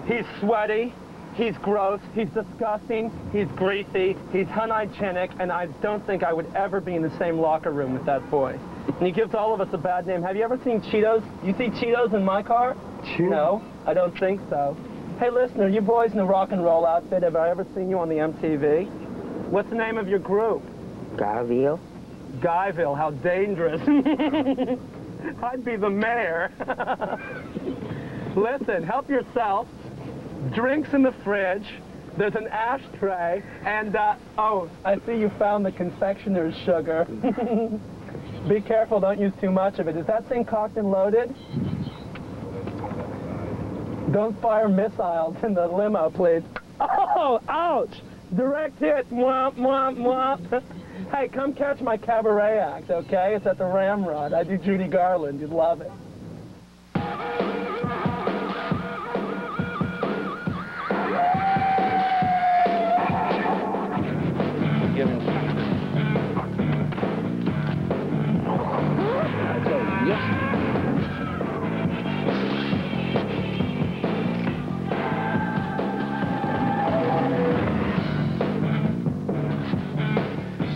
He's sweaty, he's gross, he's disgusting, he's greasy, he's unhygienic, and I don't think I would ever be in the same locker room with that boy. And he gives all of us a bad name. Have you ever seen Cheetos? You see Cheetos in my car? Cheetos? No, I don't think so. Hey, listener, you boys in the rock and roll outfit, have I ever seen you on the MTV? What's the name of your group? Guyville. Guyville, how dangerous. I'd be the mayor. Listen, help yourself. Drinks in the fridge. There's an ashtray. And, oh, I see you found the confectioner's sugar. Be careful, don't use too much of it. Is that thing cocked and loaded? Don't fire missiles in the limo, please. Oh, ouch! Direct hit. Mwomp, mwomp, mwomp. Hey, come catch my cabaret act, okay? It's at the Ramrod. I do Judy Garland. You'd love it.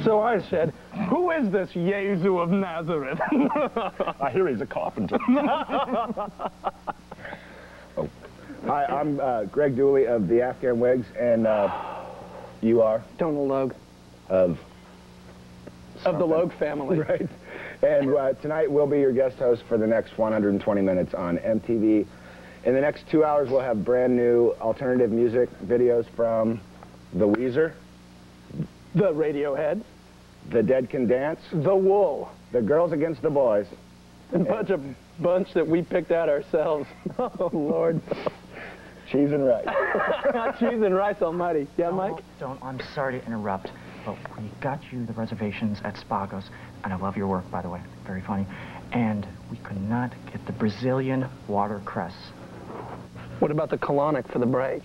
So I said, who is this Jesus of Nazareth? I hear he's a carpenter. Oh. Hi, I'm Greg Dulli of the Afghan Whigs, and you are? Donal Logue. Of the Logue family. Right. And tonight we'll be your guest host for the next 120 minutes on MTV. In the next 2 hours, we'll have brand new alternative music videos from The Weezer, The Radiohead, The Dead Can Dance, The Wool, The Girls Against the Boys, a bunch that we picked out ourselves. Oh, Lord. Cheese and Rice. Cheese and Rice almighty. Yeah, Mike? I'm sorry to interrupt, but we got you the reservations at Spago's, and I love your work, by the way. Very funny. And we could not get the Brazilian watercress. What about the colonic for the break?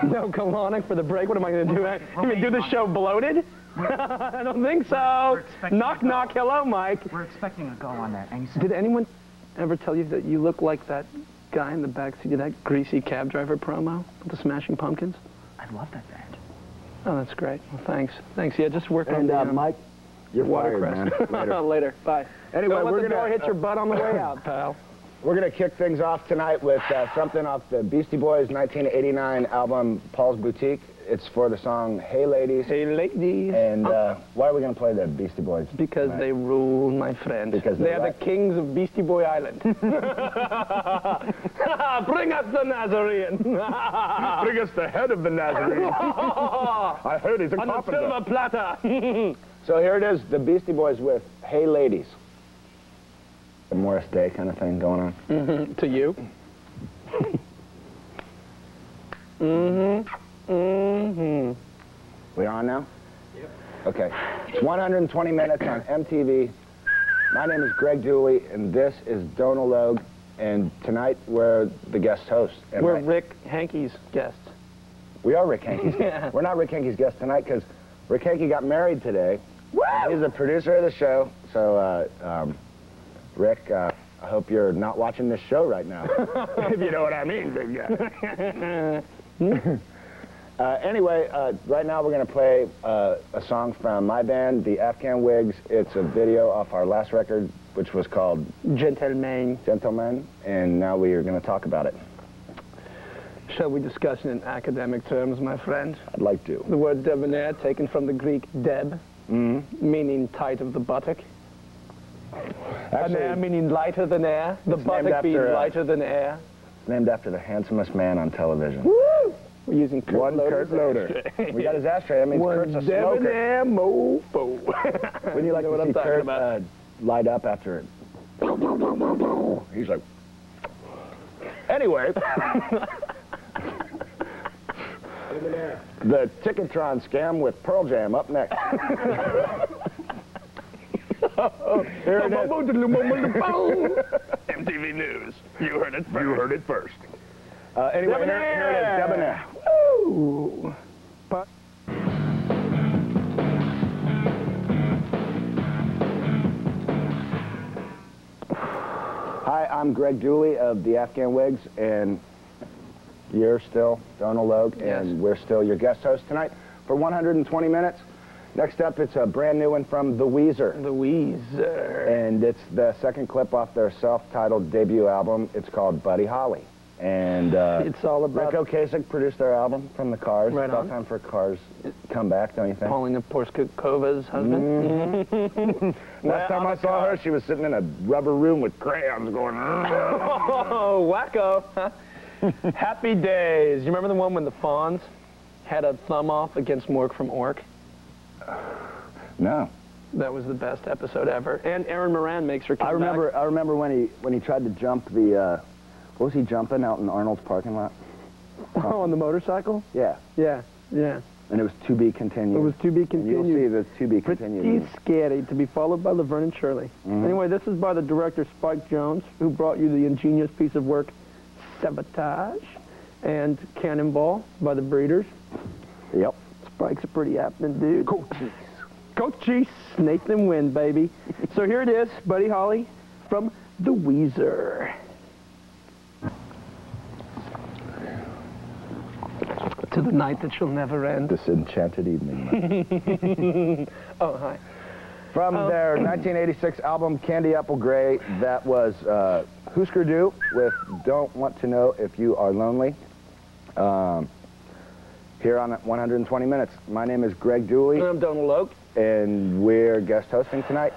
No colonic for the break? What am I going to do? You going to do the show bloated? I don't think so. Knock, knock. Hello, Mike. We're expecting a go on that. And did anyone ever tell you that you look like that guy in the backseat of that greasy cab driver promo with the Smashing Pumpkins? I love that band. Oh, that's great. Well, thanks. Thanks. Yeah, just work on the Mike, you're watercress. Fired, man. Later. Bye. Anyway, don't let we're the door gonna hit your butt on the way out, pal. We're going to kick things off tonight with something off the Beastie Boys' 1989 album, Paul's Boutique. It's for the song Hey Ladies. Hey Ladies. And why are we going to play the Beastie Boys Because tonight? They rule, my friend. Because they are the kings of Beastie Boy Island. Bring us the Nazarene. Bring us the head of the Nazarene. I heard he's a carpenter. On a silver platter. So here it is, the Beastie Boys with Hey Ladies. A Morris Day kind of thing going on. Mm-hmm. To you. Mm-hmm. Mm-hmm. We on now? Yep. Okay. It's 120 minutes on MTV. My name is Greg Dulli, and this is Donal Logue, and tonight we're the guest hosts. We're Rick Hankey's guests. We are Rick Hankey's guests. We're not Rick Hankey's guests tonight because Rick Hankey got married today. Woo! He's the producer of the show, so Rick, I hope you're not watching this show right now. If you know what I mean, big guy. Anyway, right now we're going to play a song from my band, the Afghan Whigs. It's a video off our last record, which was called Gentleman. Gentleman, and now we are going to talk about it. Shall we discuss it in academic terms, my friend? I'd like to. The word debonair, taken from the Greek deb, meaning tight of the buttock. Actually, air meaning lighter than air. The buttock being lighter than air. It's named after the handsomest man on television. Woo! We're using Kurt One Loder's Kurt Loder. We got his ashtray. That means Kurt's a smoker. One debonair mofo. Wouldn't you like to see Kurt light up after it? He's like... Anyway... The Ticketron scam with Pearl Jam up next. Here it is. MTV News. You heard it first. You heard it first. Anyway, here it is. Debonair. Woo! Hi, I'm Greg Dulli of the Afghan Whigs, and You're still Donal Logue, Yes. and we're still your guest host tonight for 120 minutes. Next up, it's a brand new one from The Weezer. The Weezer. And it's the second clip off their self-titled debut album. It's called Buddy Holly. And it's all about... Rick Ocasek produced their album from the Cars. Right it's about on. time for Cars come back, don't you think? Paulina Porskakova's husband. Last time I saw her, she was sitting in a rubber room with crayons going... Oh, wacko. Happy Days. You remember the one when the Fonz had a thumb off against Mork from Ork? No. That was the best episode ever. And Erin Moran makes her come back. I remember when he tried to jump the... what was he jumping out in Arnold's parking lot? Oh, on the motorcycle? Yeah. Yeah, yeah. And it was to be continued. It was to be continued. And you'll see the to be continued. Pretty scary, to be followed by Laverne and Shirley. Anyway, this is by the director Spike Jones, who brought you the ingenious piece of work Sabotage, and Cannonball by the Breeders. Yep. Spike's a pretty happening dude. Cochise, Nathan Wynn, baby. So here it is, Buddy Holly from The Weezer. To the night that shall never end. This enchanted evening. Oh, hi. From their 1986 album, Candy Apple Gray, that was Husker Du with Don't Want to Know If You Are Lonely. Here on 120 Minutes. My name is Greg Dulli. I'm Donal Logue. And we're guest hosting tonight.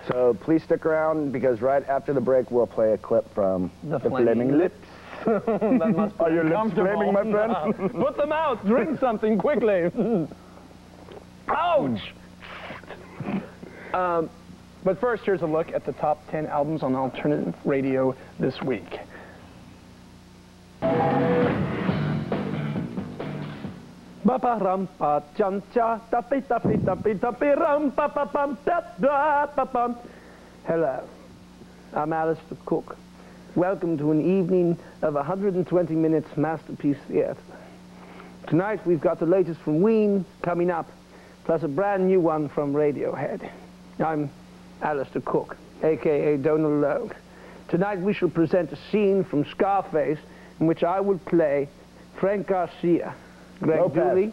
So please stick around, because right after the break, we'll play a clip from The Flaming Lips. That must be Are your lips flaming, my friend? Put them out. Drink something quickly. Ouch! But first, here's a look at the top 10 albums on alternative radio this week. Hello, I'm Alistair Cook. Welcome to an evening of 120 minutes Masterpiece Theatre. Tonight we've got the latest from Ween coming up, plus a brand new one from Radiohead. I'm Alistair Cook, a.k.a. Donal Logue. Tonight we shall present a scene from Scarface in which I will play Frank Garcia, Greg Dulli,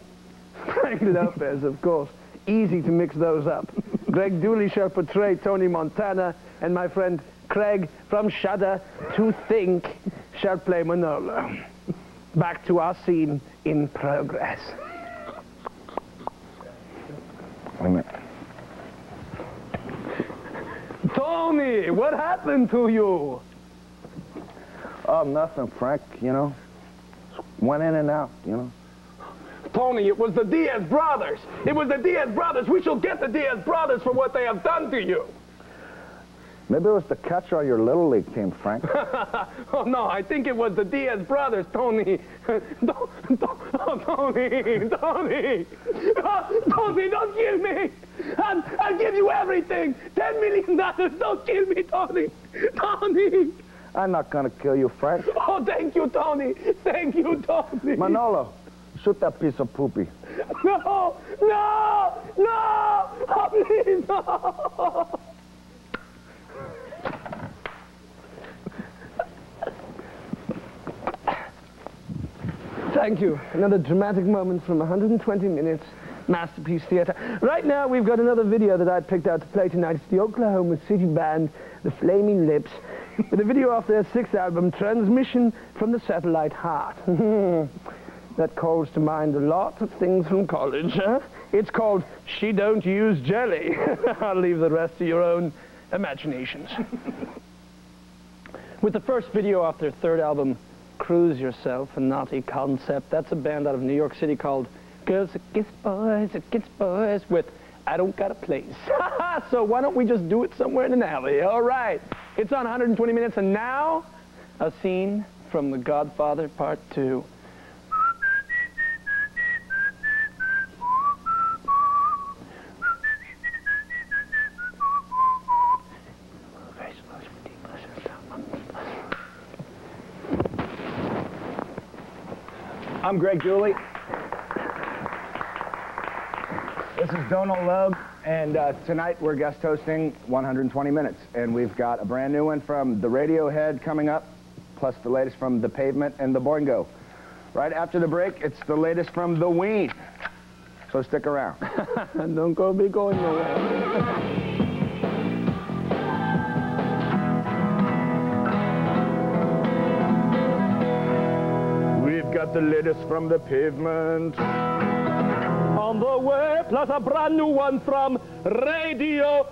Frank Lopez, of course. Easy to mix those up. Greg Dulli shall portray Tony Montana, and my friend Craig from Shudder to Think shall play Manolo. Back to our scene in progress. Wait a minute. Tony, what happened to you? Oh, nothing, Frank, you know. Went in and out, you know. Tony, it was the Diaz brothers. It was the Diaz brothers. We shall get the Diaz brothers for what they have done to you. Maybe it was the catcher on your Little League team, Frank. Oh, no, I think it was the Diaz brothers, Tony. Tony. Tony, don't kill me. I'll give you everything. $10 million. Don't kill me, Tony. Tony. I'm not going to kill you, Frank. Oh, thank you, Tony. Thank you, Tony. Manolo, shoot that piece of poopy. No, no, no. Oh, please, no. Thank you. Another dramatic moment from 120 Minutes Masterpiece Theatre. Right now, we've got another video that I picked out to play tonight. It's the Oklahoma City band, The Flaming Lips, with a video off their 6th album, Transmission from the Satellite Heart. That calls to mind a lot of things from college, huh? It's called She Don't Use Jelly. I'll leave the rest to your own imaginations. With the first video off their 3rd album, Cruise Yourself, a naughty concept. That's a band out of New York City called Girls Against Boys, with I Don't Got a Place. So why don't we just do it somewhere in an alley? All right. It's on 120 Minutes, and now a scene from The Godfather Part 2. I'm Greg Dulli. This is Donal Logue, and tonight we're guest hosting 120 Minutes, and we've got a brand new one from the Radiohead coming up, plus the latest from The Pavement and the Boingo. Right after the break, it's the latest from the Ween. So stick around. Don't be going nowhere. We've got the latest from the pavement. On the way, plus a brand new one from Radio.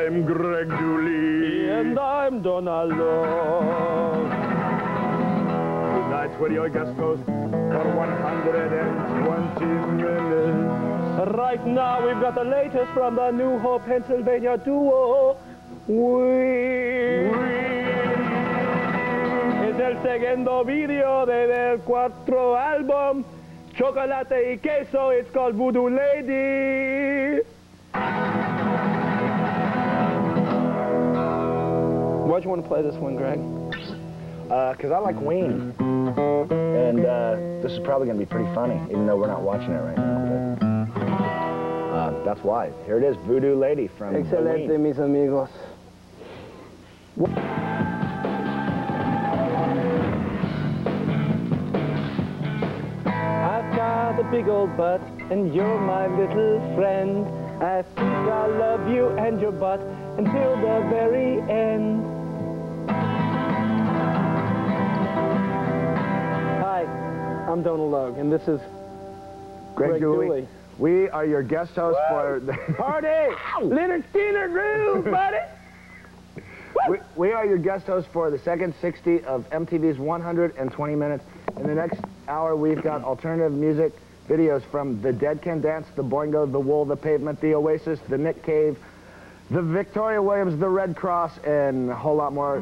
I'm Greg Dulli. And I'm Donal Logue. Tonight's with your guest host for 120 minutes. Right now, we've got the latest from the New Hope, Pennsylvania duo. Es el segundo video del cuarto álbum, Chocolate y Queso. It's called Voodoo Lady. Why'd you want to play this one, Greg? Because I like Ween. And this is probably going to be pretty funny, even though we're not watching it right now. But, that's why. Here it is, Voodoo Lady from Excelente, Ween. mis amigos. I've got a big old butt, and you're my little friend. I think I'll love you and your butt until the very end. Hi, I'm Donal Logue, and this is Greg Dulli. We are your guest hosts for the Party! Leonard Skinner groove, buddy! we are your guest hosts for the second 60 of MTV's 120 Minutes. In the next hour, we've got alternative music videos from The Dead Can Dance, The Boingo, The Wool, The Pavement, The Oasis, The Nick Cave, The Victoria Williams, The Red Cross, and a whole lot more.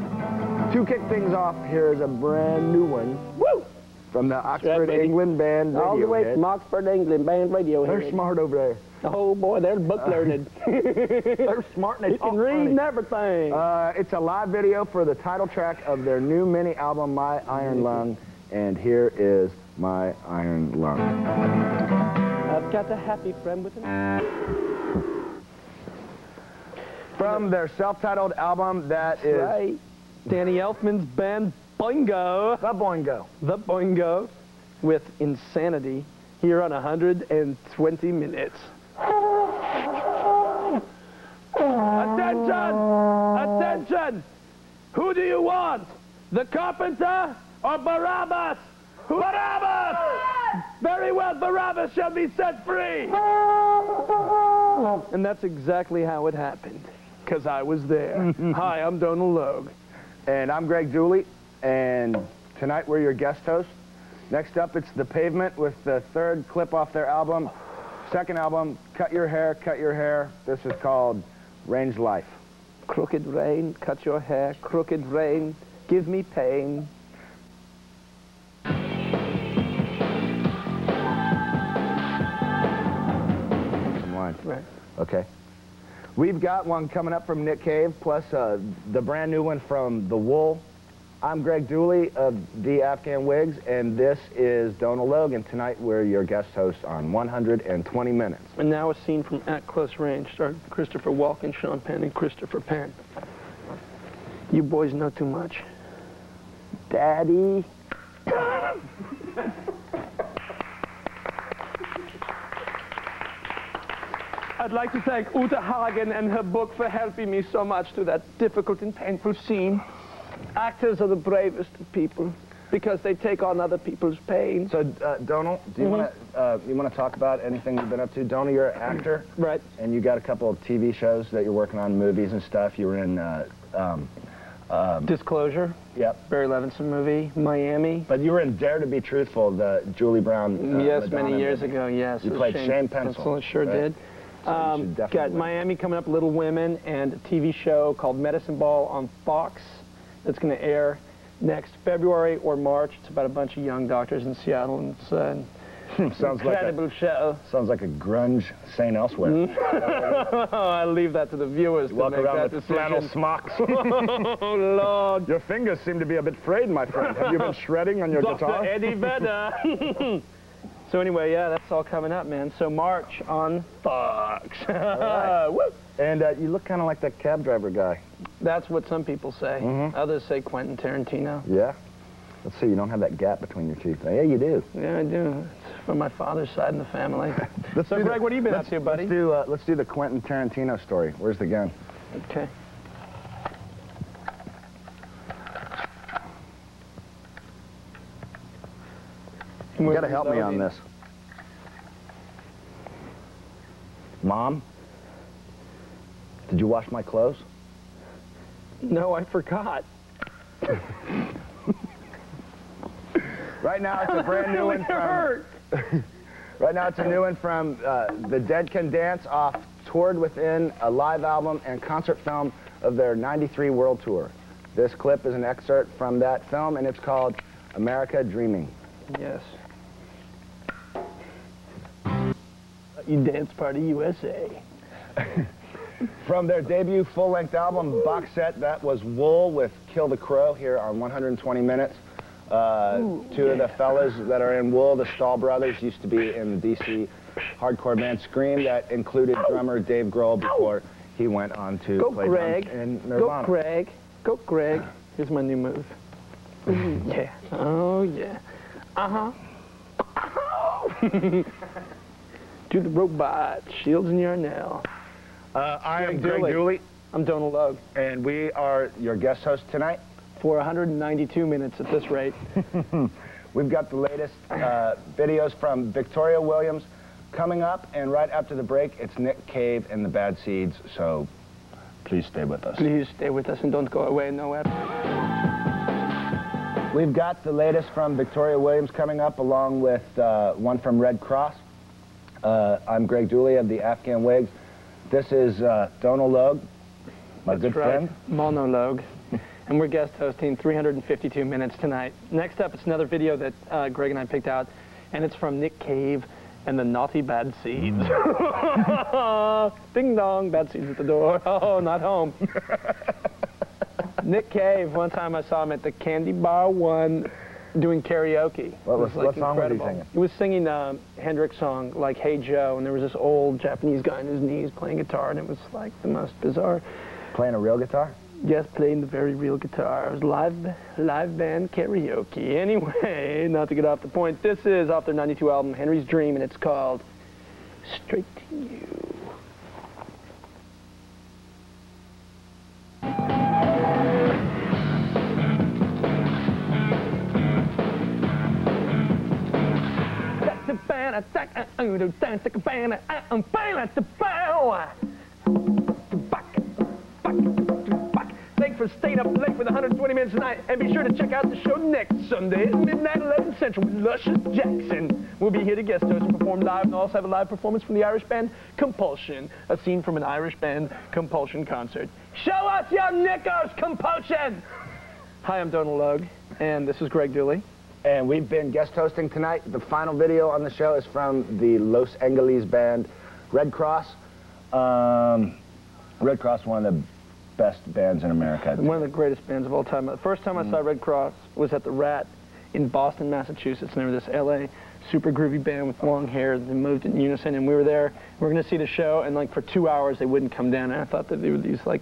To kick things off, here's a brand new one. Woo! From the Oxford, England band All the way Radiohead. from Oxford, England, band Radiohead. They're smart over there. Oh boy, they're book learned. They're smart and they You can read and everything. It's a live video for the title track of their new mini album, My Iron Lung. And here is My Iron Lung. I've got a happy friend with him. From their self-titled album that is... Right. Danny Elfman's band Boingo. The Boingo. The Boingo with Insanity here on 120 Minutes. Attention! Attention! Who do you want? The Carpenter or Barabbas? Barabbas! Very well, Barabbas shall be set free! And that's exactly how it happened, because I was there. Hi, I'm Donal Logue. And I'm Greg Dulli, and tonight we're your guest hosts. Next up, it's The Pavement with the third clip off their album. Second album, Cut Your Hair, Cut Your Hair. This is called Range Life. Crooked rain, cut your hair, crooked rain, give me pain. Some lines. Right. Okay. We've got one coming up from Nick Cave, plus the brand new one from The Wool. I'm Greg Dulli of the Afghan Whigs, and this is Donal Logue, and tonight we're your guest hosts on 120 Minutes. And now a scene from At Close Range, starring Christopher Walken, Sean Penn, and Christopher Penn. You boys know too much. Daddy. I'd like to thank Uta Hagen and her book for helping me so much through that difficult and painful scene. Actors are the bravest of people because they take on other people's pain. So, Donal, do you want to talk about anything you've been up to? Donal, you're an actor, Right. And you got a couple of TV shows that you're working on, movies and stuff. You were in, Disclosure. yep. Barry Levinson movie, Miami. But you were in Dare to Be Truthful, the Julie Brown. Yes, Madonna many years movie. ago, yes. You It was played Shane Pencil. Sure right? did. So you should definitely Got win. Miami coming up, Little Women, and a TV show called Medicine Ball on Fox that's going to air next February or March. It's about a bunch of young doctors in Seattle, and it's an incredible show. Sounds like a grunge St. Elsewhere. I'll leave that to the viewers to Walk make around that with decision. flannel smocks. Oh, Lord. Your fingers seem to be a bit frayed, my friend. Have you been shredding on your Dr. guitar? Eddie Vedder. So anyway, yeah, that's all coming up, man. So March on Fox. Right. Woo! And you look kind of like that cab driver guy. That's what some people say. Others say Quentin Tarantino. Yeah. Let's see, you don't have that gap between your teeth. Yeah, you do. Yeah, I do. It's from my father's side in the family. So, Greg, what have you been up to, buddy? Let's do the Quentin Tarantino story. Where's the gun? Okay. You gotta help me on this. Mom? Did you wash my clothes? No, I forgot. Right now, it's a brand new one from... Right now, it's a new one from The Dead Can Dance off Toured Within, a live album and concert film of their '93 World Tour. This clip is an excerpt from that film, and it's called America Dreaming. Yes. You Dance Party USA. From their debut full-length album box set, that was Wool with Kill the Crow here on 120 Minutes. Two of the fellas that are in Wool, the Stahl brothers, used to be in the DC hardcore band Scream that included drummer Dave Grohl before he went on to play drums in Nirvana. Go Greg. Go Greg. Here's my new move. Yeah. Oh, yeah. Uh-huh. Do the robot. Shields and Yarnell. I am Greg Dulli. I'm Donal Logue. And we are your guest host tonight. For 192 minutes at this rate. We've got the latest videos from Victoria Williams coming up, and right after the break, it's Nick Cave and the Bad Seeds, so please stay with us. Please stay with us and don't go away nowhere. We've got the latest from Victoria Williams coming up, along with one from Red Cross. I'm Greg Dulli of the Afghan Whigs. This is Donal Logue, my good friend. Monologue. And we're guest hosting 352 minutes tonight. Next up, it's another video that Greg and I picked out, and it's from Nick Cave and the Naughty Bad Seeds. Ding dong, Bad Seeds at the door. Oh, not home. Nick Cave, one time I saw him at the Candy Bar 1 doing karaoke. What song was he singing? He was singing a Hendrix song like Hey Joe, and there was this old Japanese guy on his knees playing guitar, and it was like the most bizarre. Playing a real guitar? Yes, playing the very real guitar. It was live band karaoke. Anyway, not to get off the point, this is off their '92 album, Henry's Dream, and it's called Straight to You. Thanks for staying up late with 120 minutes tonight, and be sure to check out the show next Sunday at midnight, 11 Central with Luscious Jackson. We'll be here to guest host and perform live, and also have a live performance from the Irish band Compulsion, a scene from an Irish band Compulsion concert. Show us your knickers, Compulsion! Hi, I'm Donal Logue, and this is Greg Dulli. And we've been guest hosting tonight. The final video on the show is from the Los Angeles band Red Cross. Red Cross, one of the best bands in America. One of the greatest bands of all time. The first time I saw Red Cross was at the Rat in Boston, Massachusetts, and they were this LA super groovy band with long hair. They moved in unison, and we were there. We were going to see the show, and like for 2 hours they wouldn't come down, and I thought that they were these like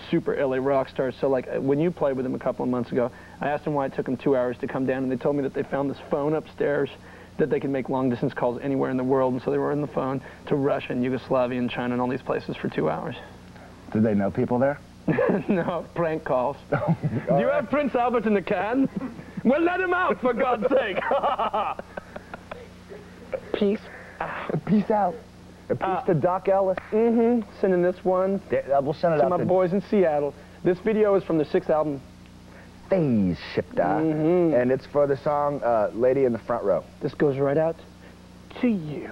super LA rock stars. So like when you played with them a couple of months ago, I asked them why it took them 2 hours to come down, and they told me that they found this phone upstairs that they could make long-distance calls anywhere in the world, and so they were on the phone to Russia and Yugoslavia and China and all these places for 2 hours. Did they know people there? No, prank calls. Do you have Prince Albert in the can? Well, let him out, for God's sake. Peace out. Peace out. Peace to Doc Ellis. Sending this one we'll send it to out my boys in Seattle. This video is from their 6th album, Phase Shifter, and it's for the song Lady in the Front Row. This goes right out to you.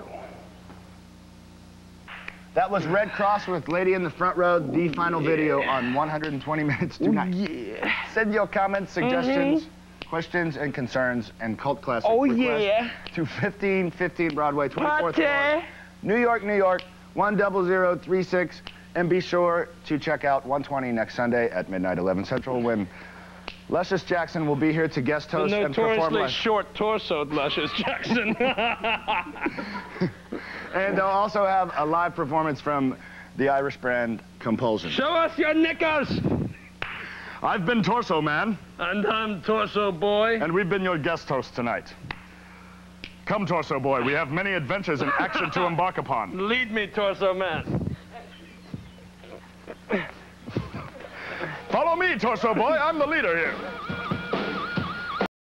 That was Red Cross with Lady in the Front Row, the final video on 120 Minutes Tonight. Send your comments, suggestions, questions, and concerns, and cult classic requests to 1515 Broadway, 24th floor, New York, New York, 10036. And be sure to check out 120 next Sunday at midnight, 11 Central, when Luscious Jackson will be here to guest host and perform live. Notoriously short-torsoed Luscious Jackson. And they'll also have a live performance from the Irish band Compulsion. Show us your knickers! I've been Torso Man. And I'm Torso Boy. And we've been your guest hosts tonight. Come, Torso Boy, we have many adventures and action to embark upon. Lead me, Torso Man. Follow me, Torso Boy, I'm the leader here.